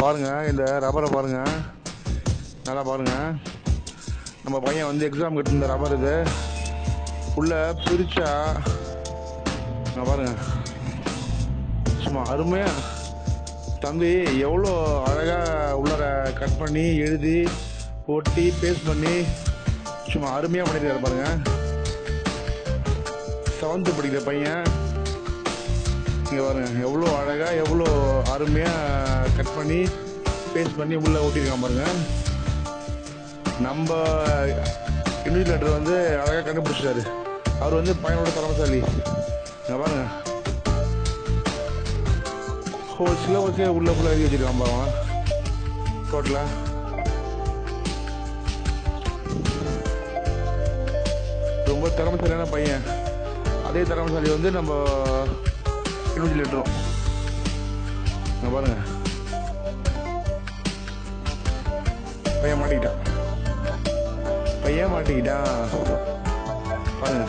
பாருங்க, இந்த ரப்பரை பாருங்க, நல்லா பாருங்க. நம்ம பையன் வந்து எக்ஸாம் கட்டிருந்த ரப்பர் இது. உள்ள பிரிச்சா பாருங்க, சும்மா அருமையா தம்பி எவ்வளோ அழகா உள்ளர கட் பண்ணி எழுதி ஒட்டி பேஸ்ட் பண்ணி சும்மா அருமையாக பண்ணியிருக்காரு பாருங்க. 7th படிக்கிற பையன் இங்கே பாருங்க, எவ்வளோ அழகா எவ்வளோ அருமையாக கட் பண்ணி பேஸ்ட் பண்ணி உள்ளே ஒட்டியிருக்கான் பாருங்க. நம்ம இன்விஜிலேட்டர் வந்து அழகாக கண்டுபிடிச்சிட்டாரு. அவர் வந்து பையனோட திறமைசாலி. இங்கே பாருங்க, சிலபஸே உள்ள ஃபுல்லாக எழுதி வச்சிருக்கான் பாருங்க. டோட்டலாக ரொம்ப திறமைசாலியான பையன். அதே திறமைசாலி வந்து நம்ம இன்விஜிலேட்டரும். இங்கே பாருங்க, பையன் மாட்டிக்கிட்டான் பாருங்க.